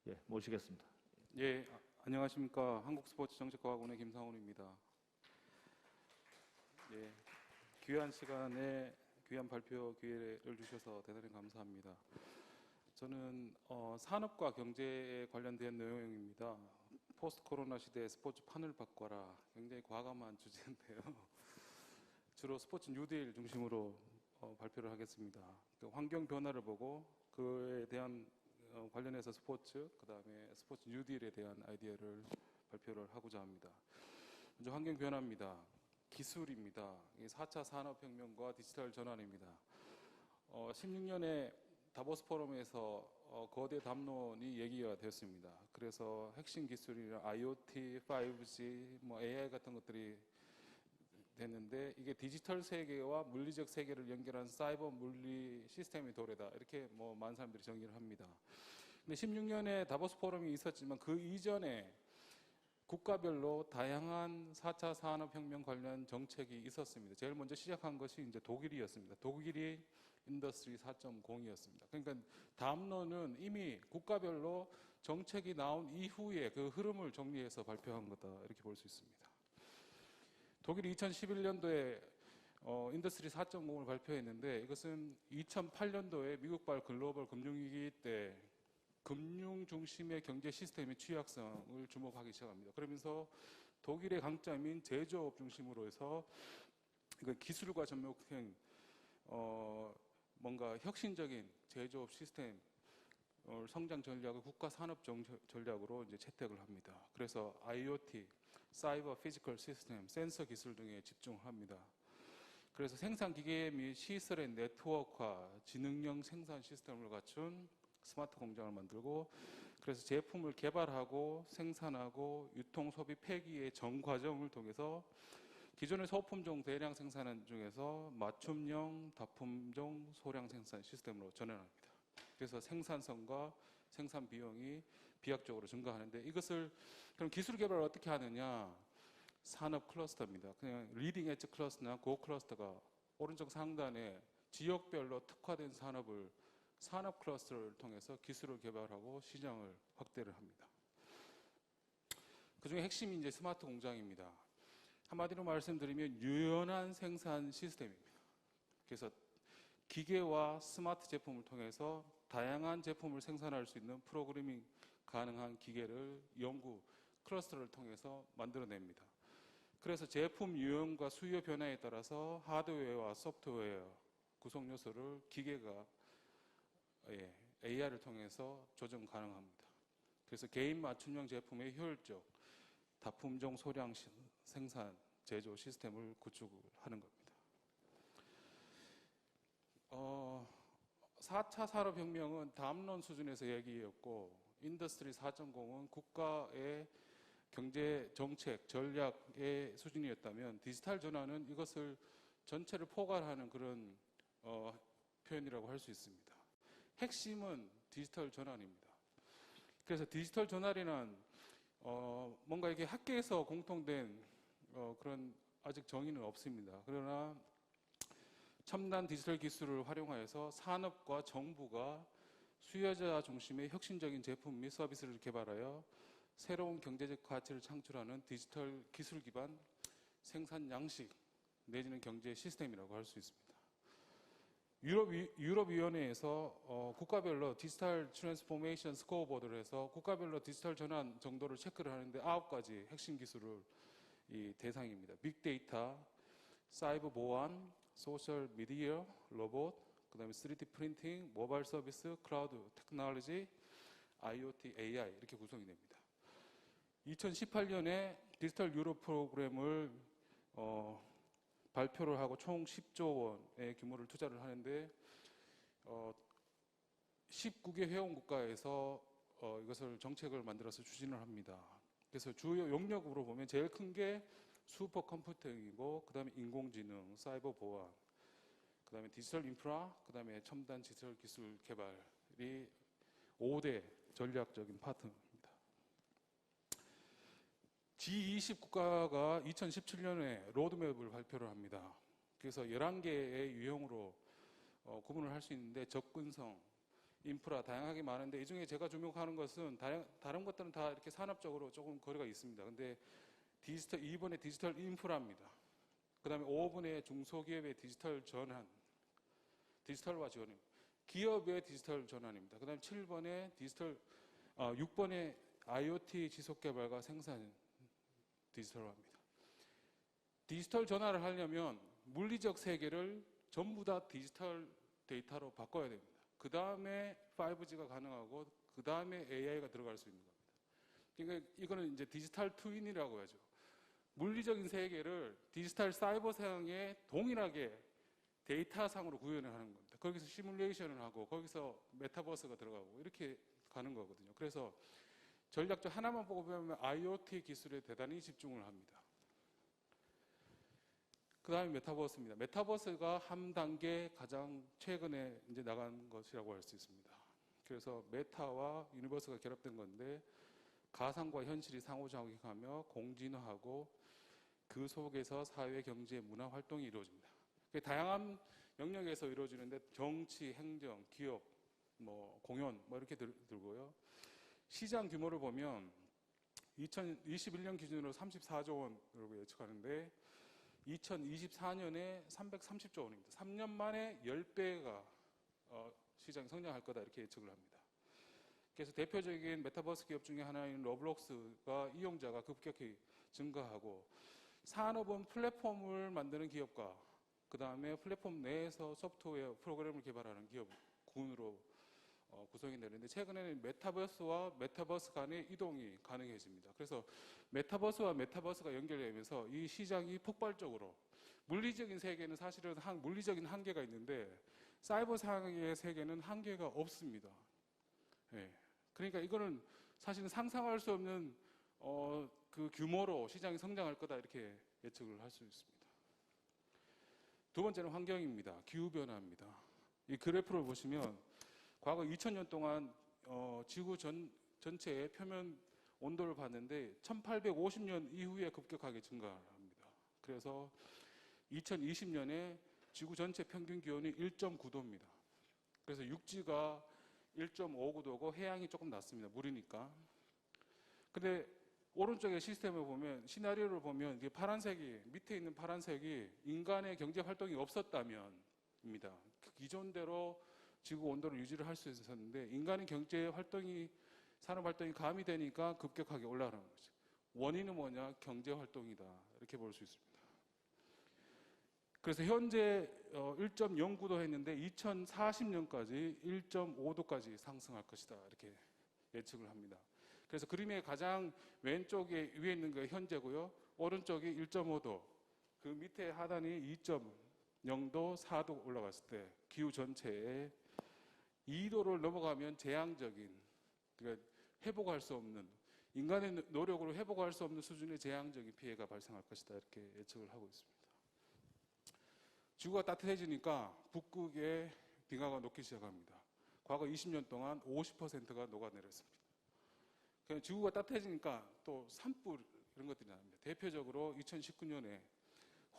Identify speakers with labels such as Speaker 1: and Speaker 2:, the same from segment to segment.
Speaker 1: 예, 모시겠습니다.
Speaker 2: 예, 안녕하십니까. 한국스포츠정책과학원의 김상훈입니다. 예, 귀한 시간에 귀한 발표 기회를 주셔서 대단히 감사합니다. 저는 산업과 경제에 관련된 내용입니다. 포스트 코로나 시대에 스포츠 판을 바꿔라. 굉장히 과감한 주제인데요. 주로 스포츠 뉴딜 중심으로 발표를 하겠습니다. 그 환경 변화를 보고 그에 대한 관련해서 스포츠, 그 다음에 스포츠 뉴딜에 대한 아이디어를 발표를 하고자 합니다. 먼저 환경 변화입니다. 기술입니다. 4차 산업혁명과 디지털 전환입니다. 16년에 다보스 포럼에서 거대 담론이 얘기가 되었습니다. 그래서 핵심 기술이나 IoT, 5G, AI 같은 것들이 됐는데 이게 디지털 세계와 물리적 세계를 연결한 사이버 물리 시스템의 도래다. 이렇게 많은 사람들이 정의를 합니다. 근데 16년에 다보스 포럼이 있었지만 그 이전에 국가별로 다양한 4차 산업혁명 관련 정책이 있었습니다. 제일 먼저 시작한 것이 이제 독일이었습니다. 독일이 인더스트리 4.0이었습니다. 그러니까 담론은 이미 국가별로 정책이 나온 이후에 그 흐름을 정리해서 발표한 거다. 이렇게 볼 수 있습니다. 독일이 2011년도에 인더스트리 4.0을 발표했는데 이것은 2008년도에 미국발 글로벌 금융위기 때 금융 중심의 경제 시스템의 취약성을 주목하기 시작합니다. 그러면서 독일의 강점인 제조업 중심으로 해서 기술과 접목형 뭔가 혁신적인 제조업 시스템 성장 전략을 국가 산업 전략으로 이제 채택을 합니다. 그래서 IoT, 사이버 피지컬 시스템, 센서 기술 등에 집중합니다. 그래서 생산 기계 및 시설의 네트워크화, 지능형 생산 시스템을 갖춘 스마트 공장을 만들고, 그래서 제품을 개발하고 생산하고 유통, 소비, 폐기의 전 과정을 통해서 기존의 소품종 대량 생산 중에서 맞춤형 다품종 소량 생산 시스템으로 전환합니다. 그래서 생산성과 생산 비용이 비약적으로 증가하는데 이것을 그럼 기술 개발을 어떻게 하느냐? 산업 클러스터입니다. 그냥 리딩 엣지 클러스터나 고 클러스터가 오른쪽 상단에 지역별로 특화된 산업 클러스터를 통해서 기술을 개발하고 시장을 확대를 합니다. 그중에 핵심이 이제 스마트 공장입니다. 한마디로 말씀드리면 유연한 생산 시스템입니다. 그래서 기계와 스마트 제품을 통해서 다양한 제품을 생산할 수 있는 프로그래밍 가능한 기계를 연구 클러스터를 통해서 만들어냅니다. 그래서 제품 유형과 수요 변화에 따라서 하드웨어와 소프트웨어 구성 요소를 기계가 AI를 통해서 조정 가능합니다. 그래서 개인 맞춤형 제품의 효율적 다품종 소량 생산 제조 시스템을 구축하는 겁니다. 4차 산업혁명은 담론 수준에서 얘기였고 인더스트리 4.0은 국가의 경제 정책, 전략의 수준이었다면 디지털 전환은 이것을 전체를 포괄하는 그런 표현이라고 할 수 있습니다. 핵심은 디지털 전환입니다. 그래서 디지털 전환이란 뭔가 이게 학계에서 공통된 그런 아직 정의는 없습니다. 그러나 첨단 디지털 기술을 활용하여서 산업과 정부가 수요자 중심의 혁신적인 제품 및 서비스를 개발하여 새로운 경제적 가치를 창출하는 디지털 기술 기반 생산 양식 내지는 경제 시스템이라고 할 수 있습니다. 유럽위원회에서 국가별로 디지털 트랜스포메이션 스코어보드를 해서 국가별로 디지털 전환 정도를 체크를 하는데 9가지 핵심 기술을 이 대상입니다. 빅데이터, 사이버 보안, 소셜 미디어, 로봇, 그 다음에 3D 프린팅, 모바일 서비스, 클라우드 테크놀로지, IoT, AI 이렇게 구성이 됩니다. 2018년에 디지털 유럽 프로그램을 발표를 하고 총 10조 원의 규모를 투자를 하는데 19개 회원국가에서 이것을 정책을 만들어서 추진을 합니다. 그래서 주요 용역으로 보면 제일 큰 게 슈퍼 컴퓨팅이고 그 다음에 인공지능, 사이버 보안, 그 다음에 디지털 인프라, 그 다음에 첨단 디지털 기술 개발이 5대 전략적인 파트너입니다. G20 국가가 2017년에 로드맵을 발표를 합니다. 그래서 11개의 유형으로 구분을 할 수 있는데 접근성, 인프라 다양하게 많은데 이 중에 제가 주목하는 것은 다른 것들은 다 이렇게 산업적으로 조금 거리가 있습니다. 근데 2번의 디지털 인프라입니다. 그 다음에 5번의 중소기업의 디지털 전환, 디지털화 지원입니다. 기업의 디지털 전환입니다. 그 다음에 6번의 IoT 지속개발과 생산 디지털화입니다. 디지털 전환을 하려면 물리적 세계를 전부 다 디지털 데이터로 바꿔야 됩니다. 그 다음에 5G가 가능하고 그 다음에 AI가 들어갈 수 있는 겁니다. 그러니까 이거는 이제 디지털 트윈이라고 하죠. 물리적인 세계를 디지털 사이버상에 동일하게 데이터상으로 구현을 하는 겁니다. 거기서 시뮬레이션을 하고 거기서 메타버스가 들어가고 이렇게 가는 거거든요. 그래서 전략적 하나만 보고 보면 IoT 기술에 대단히 집중을 합니다. 그 다음에 메타버스입니다. 메타버스가 한 단계 가장 최근에 이제 나간 것이라고 할 수 있습니다. 그래서 메타와 유니버스가 결합된 건데 가상과 현실이 상호작용하며 공진화하고 그 속에서 사회, 경제, 문화 활동이 이루어집니다. 다양한 영역에서 이루어지는데 정치, 행정, 기업, 공연 이렇게 들고요. 시장 규모를 보면 2021년 기준으로 34조 원으로 예측하는데 2024년에 330조 원입니다. 3년 만에 10배가 시장이 성장할 거다 이렇게 예측을 합니다. 그래서 대표적인 메타버스 기업 중에 하나인 로블록스가 이용자가 급격히 증가하고 산업은 플랫폼을 만드는 기업과 그 다음에 플랫폼 내에서 소프트웨어 프로그램을 개발하는 기업 군으로 구성이 되는데 최근에는 메타버스와 메타버스 간의 이동이 가능해집니다. 그래서 메타버스와 메타버스가 연결되면서 이 시장이 폭발적으로 물리적인 세계는 사실은 물리적인 한계가 있는데 사이버상의 세계는 한계가 없습니다. 네. 그러니까 이거는 사실은 상상할 수 없는 그 규모로 시장이 성장할 거다 이렇게 예측을 할 수 있습니다. 두 번째는 환경입니다. 기후변화입니다. 이 그래프를 보시면 과거 2000년 동안 지구 전체의 표면 온도를 봤는데 1850년 이후에 급격하게 증가합니다. 그래서 2020년에 지구 전체 평균 기온이 1.9도입니다. 그래서 육지가 1.59도고 해양이 조금 낮습니다. 물이니까. 근데 오른쪽에 시스템을 보면 시나리오를 보면 이게 파란색이 밑에 있는 파란색이 인간의 경제 활동이 없었다면입니다. 그 기존대로 지구 온도를 유지를 할 수 있었는데 인간의 경제 활동이 산업 활동이 가미되니까 급격하게 올라가는 거죠. 원인은 뭐냐? 경제 활동이다. 이렇게 볼 수 있습니다. 그래서 현재 1.09도 했는데 2040년까지 1.5도까지 상승할 것이다. 이렇게 예측을 합니다. 그래서 그림의 가장 왼쪽에 위에 있는 게 현재고요. 오른쪽이 1.5도, 그 밑에 하단이 2.0도, 4도 올라갔을 때 기후 전체에 2도를 넘어가면 재앙적인, 그러니까 회복할 수 없는, 인간의 노력으로 회복할 수 없는 수준의 재앙적인 피해가 발생할 것이다. 이렇게 예측을 하고 있습니다. 지구가 따뜻해지니까 북극의 빙하가 녹기 시작합니다. 과거 20년 동안 50%가 녹아내렸습니다. 지구가 따뜻해지니까 또 산불 이런 것들이 납니다. 대표적으로 2019년에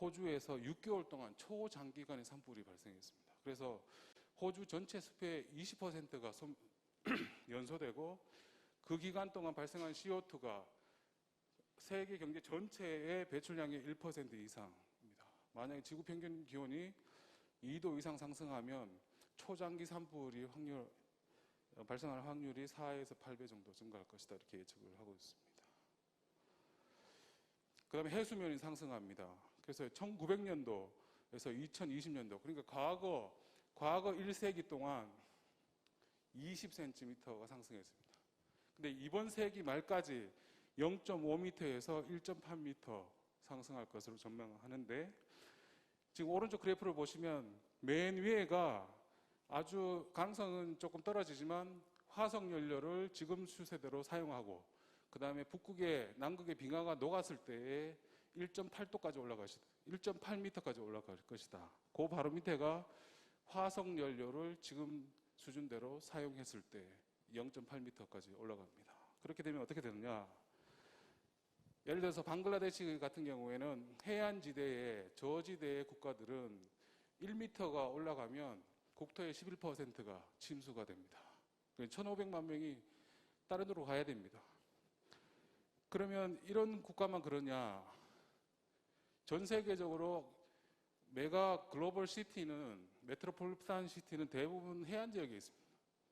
Speaker 2: 호주에서 6개월 동안 초장기간의 산불이 발생했습니다. 그래서 호주 전체 숲의 20%가 연소되고 그 기간 동안 발생한 CO2가 세계 경제 전체의 배출량의 1% 이상입니다. 만약에 지구 평균 기온이 2도 이상 상승하면 초장기 산불이 발생할 확률이 4에서 8배 정도 증가할 것이다. 이렇게 예측을 하고 있습니다. 그 다음에 해수면이 상승합니다. 그래서 1900년도에서 2020년도, 그러니까 과거 1세기 동안 20cm가 상승했습니다. 근데 이번 세기 말까지 0.5m에서 1.8m 상승할 것으로 전망하는데 지금 오른쪽 그래프를 보시면 맨 위에가 아주 가능성은 조금 떨어지지만 화석 연료를 지금 추세대로 사용하고 그 다음에 북극의 남극의 빙하가 녹았을 때에 1.8도까지 1.8m까지 올라갈 것이다. 그 바로 밑에가 화석 연료를 지금 수준대로 사용했을 때 0.8m까지 올라갑니다. 그렇게 되면 어떻게 되느냐? 예를 들어서 방글라데시 같은 경우에는 해안지대의 저지대의 국가들은 1m가 올라가면 국토의 11%가 침수가 됩니다. 1,500만 명이 다른 데로 가야 됩니다. 그러면 이런 국가만 그러냐? 전 세계적으로 메가 글로벌 시티는, 메트로폴리탄 시티는 대부분 해안 지역에 있습니다.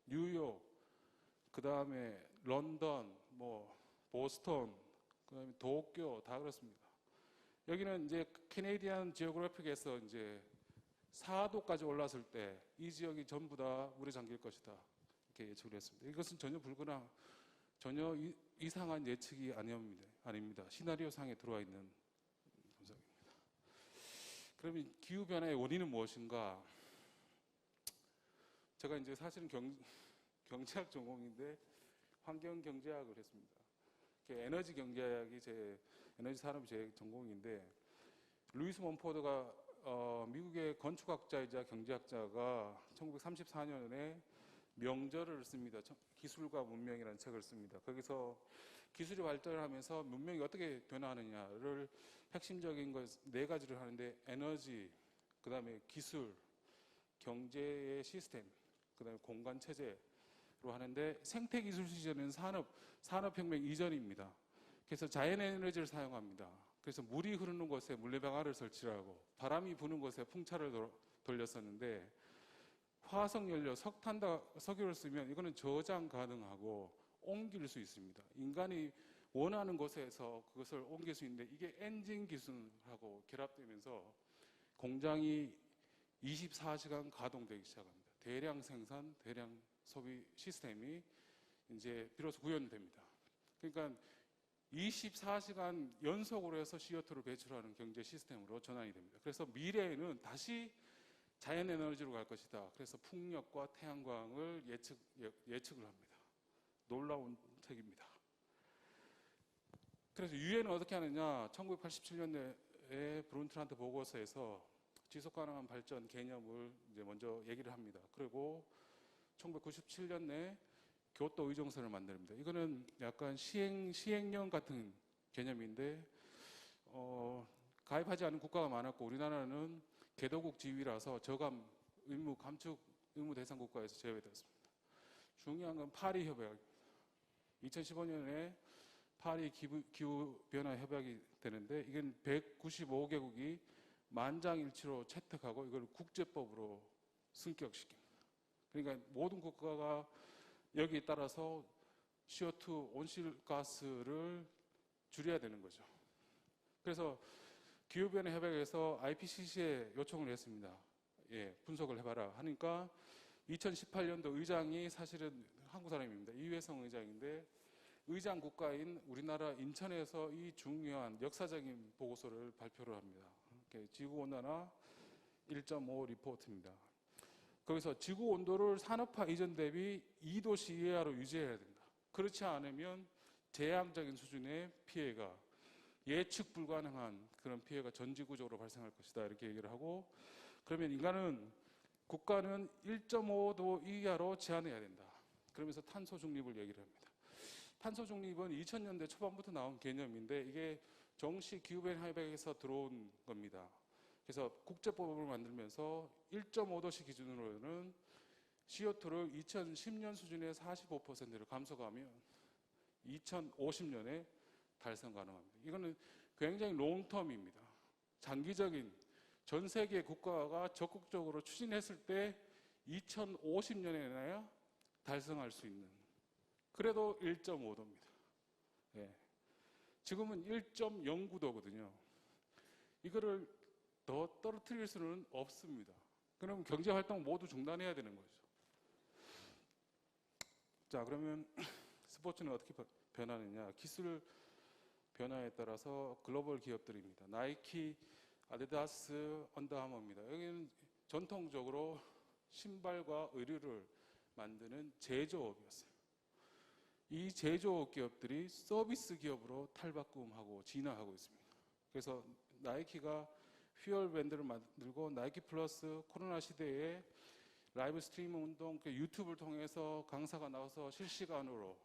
Speaker 2: 뉴욕, 그 다음에 런던, 뭐 보스턴, 그 다음에 도쿄 다 그렇습니다. 여기는 이제 캐네디안 지오그래픽에서 이제 4도까지 올랐을 때 이 지역이 전부 다 물에 잠길 것이다, 이렇게 예측을 했습니다. 이것은 전혀 이상한 예측이 아닙니다. 시나리오 상에 들어와 있는 분석입니다. 그러면 기후 변화의 원인은 무엇인가? 제가 이제 사실은 경제학 전공인데 환경 경제학을 했습니다. 에너지 경제학이 에너지 산업이 제 전공인데, 루이스 몬포드가 미국의 건축학자이자 경제학자가 1934년에 명절을 씁니다. 기술과 문명이라는 책을 씁니다. 거기서 기술이 발전하면서 문명이 어떻게 변화하느냐를 핵심적인 것 4가지를 하는데, 에너지, 그 다음에 기술, 경제의 시스템, 그 다음에 공간 체제로 하는데, 생태기술 시절은 산업혁명 이전입니다. 그래서 자연에너지를 사용합니다. 그래서 물이 흐르는 곳에 물레방아를 설치하고 바람이 부는 곳에 풍차를 돌렸었는데, 화석연료, 석유를 쓰면 이거는 저장 가능하고 옮길 수 있습니다. 인간이 원하는 곳에서 그것을 옮길 수 있는데, 이게 엔진 기술하고 결합되면서 공장이 24시간 가동되기 시작합니다. 대량 생산, 대량 소비 시스템이 이제 비로소 구현됩니다. 그러니까 24시간 연속으로 해서 CO2를 배출하는 경제 시스템으로 전환이 됩니다. 그래서 미래에는 다시 자연에너지로 갈 것이다. 그래서 풍력과 태양광을 예측을 합니다. 놀라운 책입니다. 그래서 유엔은 어떻게 하느냐? 1987년에 브룬트란트 보고서에서 지속가능한 발전 개념을 이제 먼저 얘기를 합니다. 그리고 1997년에 교토 의정서를 만듭니다. 이거는 약간 시행령 같은 개념인데, 가입하지 않은 국가가 많았고 우리나라는 개도국 지위라서 저감 의무 감축 의무 대상 국가에서 제외되었습니다. 중요한 건 파리 협약입니다. 2015년에 파리 기후 변화 협약이 되는데, 이건 195개국이 만장일치로 채택하고 이걸 국제법으로 승격시킵니다. 그러니까 모든 국가가 여기에 따라서 CO2 온실가스를 줄여야 되는 거죠. 그래서 기후변화 협약에서 IPCC에 요청을 했습니다. 분석을 해봐라 하니까 2018년도 의장이 사실은 한국 사람입니다. 이회성 의장인데, 의장 국가인 우리나라 인천에서 이 중요한 역사적인 보고서를 발표를 합니다. 지구온난화 1.5 리포트입니다. 거기서 지구 온도를 산업화 이전 대비 2도씨 이하로 유지해야 된다. 그렇지 않으면 재앙적인 수준의 피해가, 예측 불가능한 그런 피해가 전 지구적으로 발생할 것이다, 이렇게 얘기를 하고, 그러면 국가는 1.5도 이하로 제한해야 된다. 그러면서 탄소 중립을 얘기를 합니다. 탄소 중립은 2000년대 초반부터 나온 개념인데, 이게 정식 기후변화 협약에서 들어온 겁니다. 그래서 국제법을 만들면서 1.5도씨 기준으로는 CO2를 2010년 수준의 45%를 감소하면 2050년에 달성 가능합니다. 이거는 굉장히 롱텀입니다. 장기적인, 전 세계 국가가 적극적으로 추진했을 때 2050년에나야 달성할 수 있는, 그래도 1.5도입니다. 지금은 1.09도거든요. 이거를 더 떨어뜨릴 수는 없습니다. 그럼 경제활동 모두 중단해야 되는 거죠. 자, 그러면 스포츠는 어떻게 변하느냐? 기술 변화에 따라서 글로벌 기업들입니다. 나이키, 아디다스, 언더아머입니다. 여기는 전통적으로 신발과 의류를 만드는 제조업이었어요. 이 제조업 기업들이 서비스 기업으로 탈바꿈하고 진화하고 있습니다. 그래서 나이키가 퓨얼 밴드를 만들고, 나이키 플러스 코로나 시대에 라이브 스트리밍 운동, 유튜브를 통해서 강사가 나와서 실시간으로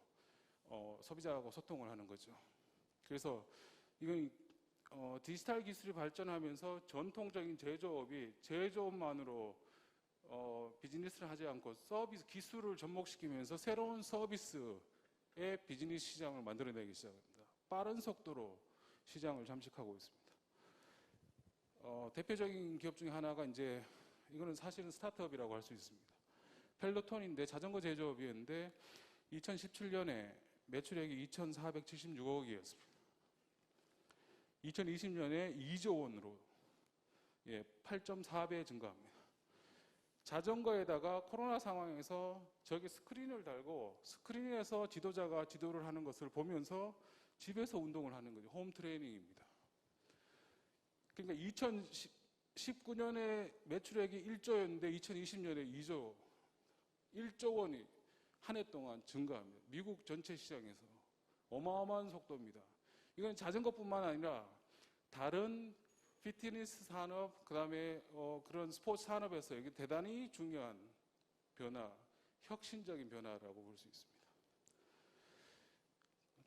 Speaker 2: 소비자하고 소통을 하는 거죠. 그래서 이건 디지털 기술이 발전하면서 전통적인 제조업이 제조업만으로 비즈니스를 하지 않고 서비스 기술을 접목시키면서 새로운 서비스의 비즈니스 시장을 만들어내기 시작합니다. 빠른 속도로 시장을 잠식하고 있습니다. 대표적인 기업 중에 하나가 이제 이거는 사실은 스타트업이라고 할 수 있습니다. 펠로톤인데 자전거 제조업이었는데 2017년에 매출액이 2,476억이었습니다. 2020년에 2조 원으로 8.4배 증가합니다. 자전거에다가 코로나 상황에서 저기 스크린을 달고 스크린에서 지도자가 지도를 하는 것을 보면서 집에서 운동을 하는 거죠. 홈 트레이닝입니다. 그러니까 2019년에 매출액이 1조였는데 2020년에 2조, 1조 원이 한 해 동안 증가합니다. 미국 전체 시장에서 어마어마한 속도입니다. 이건 자전거뿐만 아니라 다른 피트니스 산업, 그 다음에 그런 스포츠 산업에서 이게 대단히 중요한 변화, 혁신적인 변화라고 볼 수 있습니다.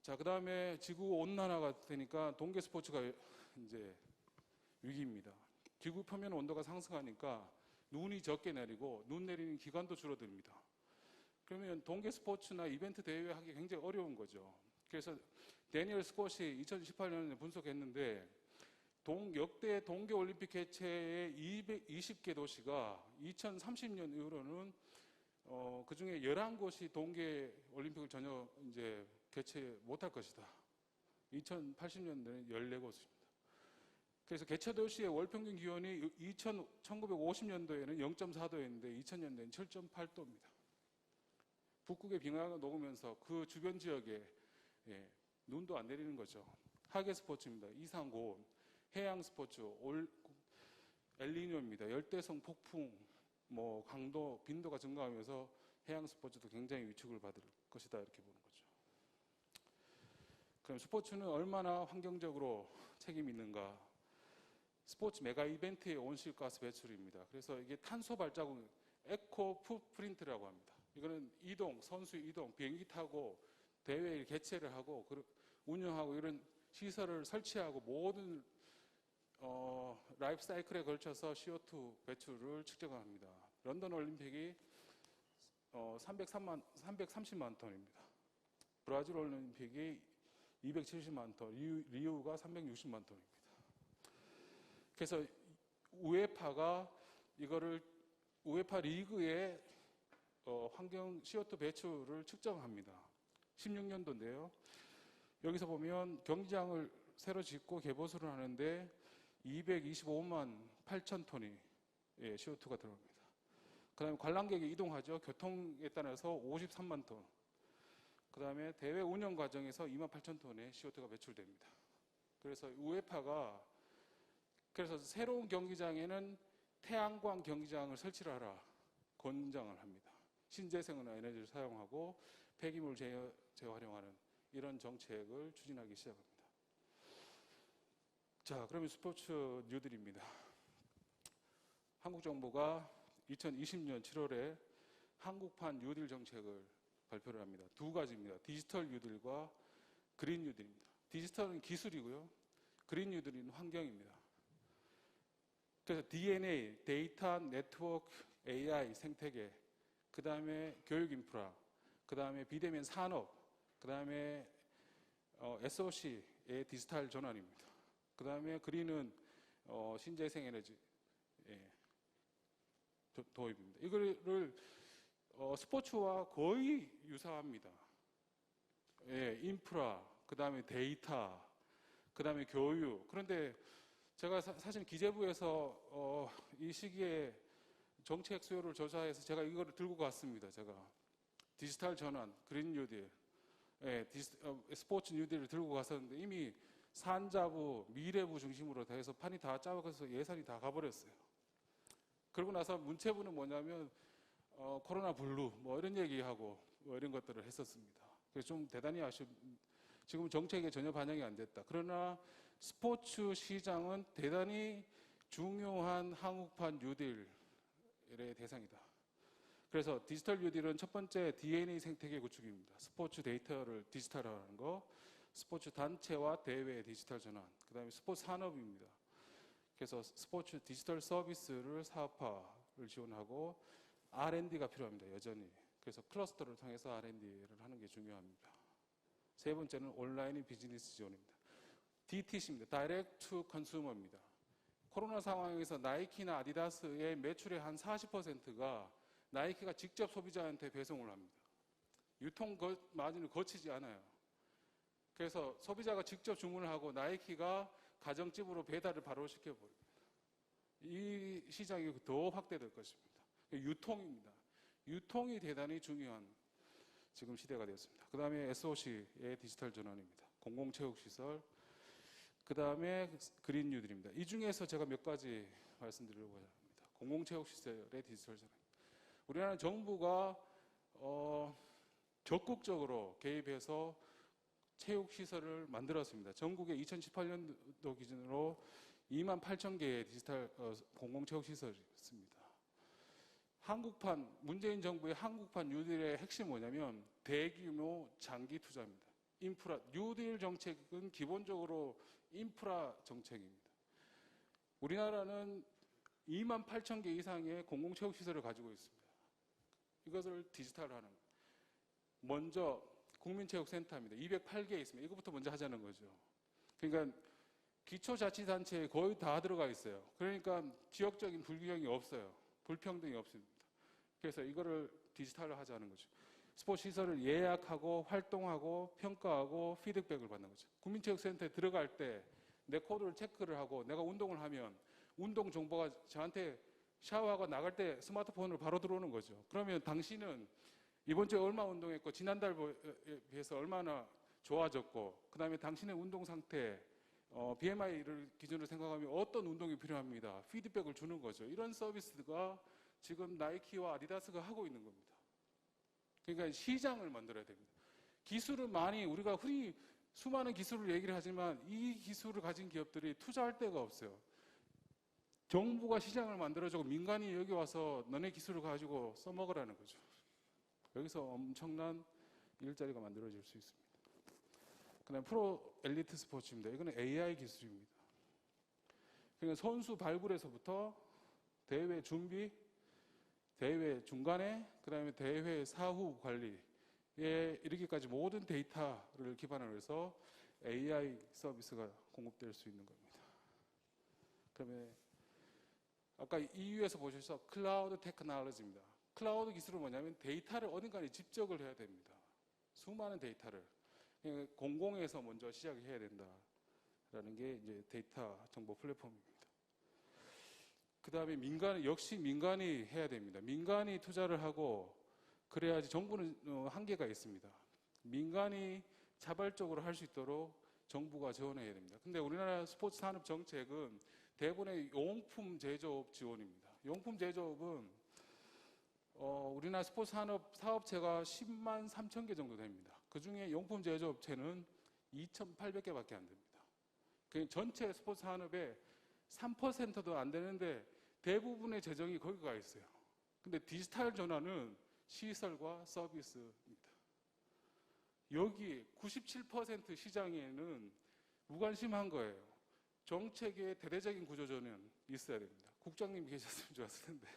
Speaker 2: 자, 그 다음에 지구 온난화가 되니까 동계 스포츠가 이제 위기입니다. 지구 표면 온도가 상승하니까 눈이 적게 내리고 눈 내리는 기간도 줄어듭니다. 그러면 동계 스포츠나 이벤트 대회 하기 굉장히 어려운 거죠. 그래서 데니얼 스콧이 2018년에 분석했는데 역대 동계올림픽 개최의 220개 도시가 2030년 이후로는 그 중에 11곳이 동계올림픽을 전혀 이제 개최 못할 것이다. 2080년대는 14곳입니다. 그래서 개최 도시의 월 평균 기온이 1950년도에는 0.4도였는데 2000년대는 7.8도입니다. 북극의 빙하가 녹으면서 그 주변 지역에 눈도 안 내리는 거죠. 하계 스포츠입니다. 이상 고온, 해양 스포츠, 엘니뇨입니다. 열대성 폭풍, 강도, 빈도가 증가하면서 해양 스포츠도 굉장히 위축을 받을 것이다 이렇게 보는 거죠. 그럼 스포츠는 얼마나 환경적으로 책임이 있는가? 스포츠 메가 이벤트의 온실가스 배출입니다. 그래서 이게 탄소 발자국, 에코 풋프린트라고 합니다. 이거는 이동, 선수 이동, 비행기 타고 대회 개최를 하고 운영하고 이런 시설을 설치하고 모든 라이프 사이클에 걸쳐서 CO2 배출을 측정합니다. 런던 올림픽이 330만 톤입니다. 브라질 올림픽이 270만 톤, 리우가 360만 톤입니다. 그래서 우에파가 이거를 우에파 리그의 환경 CO2 배출을 측정합니다. 16년도인데요. 여기서 보면 경기장을 새로 짓고 개보수를 하는데 225만 8천 톤이 CO2가 들어갑니다. 그 다음에 관람객이 이동하죠. 교통에 따라서 53만 톤. 그 다음에 대회 운영 과정에서 2만 8천 톤의 CO2가 배출됩니다. 그래서 우에파가 그래서 새로운 경기장에는 태양광 경기장을 설치를 하라 권장을 합니다. 신재생 에너지를 사용하고 폐기물 재활용하는 이런 정책을 추진하기 시작합니다. 자, 그러면 스포츠 뉴딜입니다. 한국 정부가 2020년 7월에 한국판 뉴딜 정책을 발표를 합니다. 두 가지입니다. 디지털 뉴딜과 그린 뉴딜입니다. 디지털은 기술이고요. 그린 뉴딜은 환경입니다. 그래서 DNA, 데이터, 네트워크, AI, 생태계, 그 다음에 교육 인프라, 그 다음에 비대면 산업, 그 다음에 SOC의 디지털 전환입니다. 그 다음에 그린은 신재생 에너지 도입입니다. 이거를 스포츠와 거의 유사합니다. 인프라, 그 다음에 데이터, 그 다음에 교육. 그런데 제가 사실 기재부에서 이 시기에 정책 수요를 조사해서 제가 이거를 들고 갔습니다. 제가 디지털 전환, 그린 뉴딜, 스포츠 뉴딜을 들고 갔었는데 이미 산자부, 미래부 중심으로 다 해서 판이 다 짜여서 예산이 다 가버렸어요. 그러고 나서 문체부는 뭐냐면 코로나 블루 이런 얘기하고 이런 것들을 했었습니다. 그래서 좀 대단히 지금 정책에 전혀 반영이 안 됐다. 그러나 스포츠 시장은 대단히 중요한 한국판 뉴딜의 대상이다. 그래서 디지털 뉴딜은 첫 번째 DNA 생태계 구축입니다. 스포츠 데이터를 디지털화하는 거, 스포츠 단체와 대회 디지털 전환, 그 다음에 스포츠 산업입니다. 그래서 스포츠 디지털 서비스를 사업화, 지원하고 R&D가 필요합니다. 여전히. 그래서 클러스터를 통해서 R&D를 하는 게 중요합니다. 세 번째는 온라인 비즈니스 지원입니다. DTC입니다. Direct to Consumer입니다. 코로나 상황에서 나이키나 아디다스의 매출의 한 40%가 나이키가 직접 소비자한테 배송을 합니다. 유통 마진을 거치지 않아요. 그래서 소비자가 직접 주문을 하고 나이키가 가정집으로 배달을 바로 시켜버립니다. 이 시장이 더 확대될 것입니다. 유통입니다. 유통이 대단히 중요한 지금 시대가 되었습니다. 그 다음에 SOC의 디지털 전환입니다. 공공체육시설, 그 다음에 그린 뉴딜입니다. 이 중에서 제가 몇 가지 말씀드리려고 합니다. 공공체육시설의 디지털 전환. 우리나라 정부가 적극적으로 개입해서 체육시설을 만들었습니다. 전국에 2018년도 기준으로 2만 8천 개의 디지털 공공체육시설이 있습니다. 문재인 정부의 한국판 뉴딜의 핵심이 뭐냐면 대규모 장기 투자입니다. 인프라, 뉴딜 정책은 기본적으로 인프라 정책입니다. 우리나라는 2만 8천 개 이상의 공공체육시설을 가지고 있습니다. 이것을 디지털화하는 거예요. 먼저 국민체육센터입니다. 208개 있습니다. 이것부터 먼저 하자는 거죠. 그러니까 기초자치단체에 거의 다 들어가 있어요. 그러니까 지역적인 불균형이 없어요. 불평등이 없습니다. 그래서 이거를 디지털로 하자는 거죠. 스포츠 시설을 예약하고 활동하고 평가하고 피드백을 받는 거죠. 국민체육센터에 들어갈 때 내 코드를 체크를 하고 내가 운동을 하면 운동 정보가 저한테 샤워하고 나갈 때 스마트폰으로 바로 들어오는 거죠. 그러면 당신은 이번 주에 얼마 운동했고 지난달에 비해서 얼마나 좋아졌고 그 다음에 당신의 운동 상태 BMI를 기준으로 생각하면 어떤 운동이 필요합니다. 피드백을 주는 거죠. 이런 서비스가 지금 나이키와 아디다스가 하고 있는 겁니다. 그러니까 시장을 만들어야 됩니다. 기술은 많이 우리가 흔히 수많은 기술을 얘기를 하지만 이 기술을 가진 기업들이 투자할 데가 없어요. 정부가 시장을 만들어주고 민간이 여기 와서 너네 기술을 가지고 써먹으라는 거죠. 여기서 엄청난 일자리가 만들어질 수 있습니다. 그 다음에 프로 엘리트 스포츠입니다. 이거는 AI 기술입니다. 그러니까 선수 발굴에서부터 대회 준비, 대회 중간에, 그 다음에 대회 사후 관리에 이르기까지 모든 데이터를 기반으로 해서 AI 서비스가 공급될 수 있는 겁니다. 그다음에 아까 EU에서 보셔서 클라우드 테크놀로지입니다. 클라우드 기술은 뭐냐면 데이터를 어딘가에 집적을 해야 됩니다. 수많은 데이터를. 공공에서 먼저 시작해야 된다라는 게 이제 데이터 정보 플랫폼입니다. 그 다음에 역시 민간이 해야 됩니다. 민간이 투자를 하고 그래야지 정부는 한계가 있습니다. 민간이 자발적으로 할 수 있도록 정부가 지원해야 됩니다. 근데 우리나라 스포츠 산업 정책은 대부분의 용품 제조업 지원입니다. 용품 제조업은 우리나라 스포츠 산업 사업체가 10만 3천 개 정도 됩니다. 그 중에 용품 제조업체는 2,800개밖에 안 됩니다. 전체 스포츠 산업의 3%도 안 되는데 대부분의 재정이 거기 가 있어요. 근데 디지털 전환은 시설과 서비스입니다. 여기 97% 시장에는 무관심한 거예요. 정책의 대대적인 구조조는 있어야 됩니다. 국장님이 계셨으면 좋았을 텐데.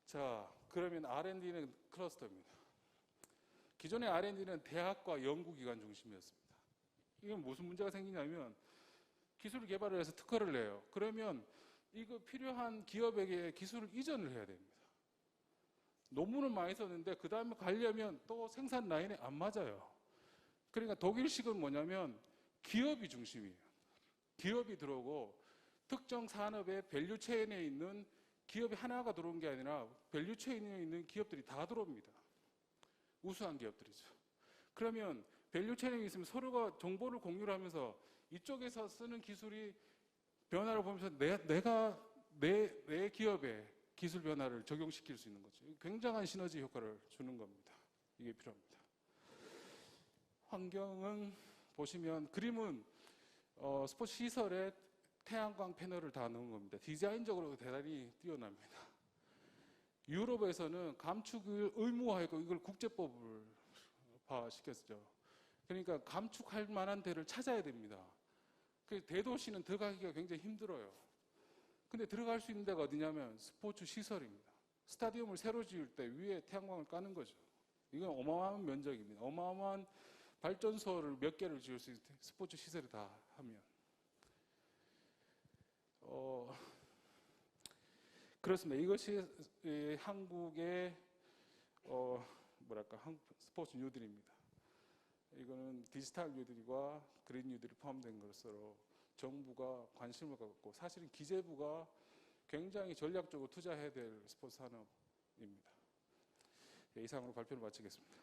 Speaker 2: 자, 그러면 R&D는 클러스터입니다. 기존의 R&D는 대학과 연구기관 중심이었습니다. 이건 무슨 문제가 생기냐면 기술 개발을 해서 특허를 내요. 그러면 이거 필요한 기업에게 기술을 이전을 해야 됩니다. 논문은 많이 썼는데 그 다음에 가려면 또 생산 라인에 안 맞아요. 그러니까 독일식은 뭐냐면 기업이 중심이에요. 기업이 들어오고 특정 산업의 밸류체인에 있는 기업이 하나가 들어온 게 아니라 밸류체인에 있는 기업들이 다 들어옵니다. 우수한 기업들이죠. 그러면 밸류체인에 있으면 서로가 정보를 공유를 하면서 이쪽에서 쓰는 기술이 변화를 보면서 내 기업에 기술 변화를 적용시킬 수 있는 거죠. 굉장한 시너지 효과를 주는 겁니다. 이게 필요합니다. 환경은 보시면 그림은 스포츠 시설에 태양광 패널을 다 넣은 겁니다. 디자인적으로 대단히 뛰어납니다. 유럽에서는 감축을 의무화했고 이걸 국제법을화시켰죠. 그러니까 감축할 만한 데를 찾아야 됩니다. 그 대도시는 들어가기가 굉장히 힘들어요. 근데 들어갈 수 있는 데가 어디냐면 스포츠 시설입니다. 스타디움을 새로 지을 때 위에 태양광을 까는 거죠. 이건 어마어마한 면적입니다. 어마어마한 발전소를 몇 개를 지을 수 있는 스포츠 시설이 다 하면. 그렇습니다. 이것이 한국의 스포츠 뉴딜입니다. 이거는 디지털 뉴딜과 그린 뉴딜이 포함된 것으로 정부가 관심을 갖고 사실은 기재부가 굉장히 전략적으로 투자해야 될 스포츠 산업입니다. 이상으로 발표를 마치겠습니다.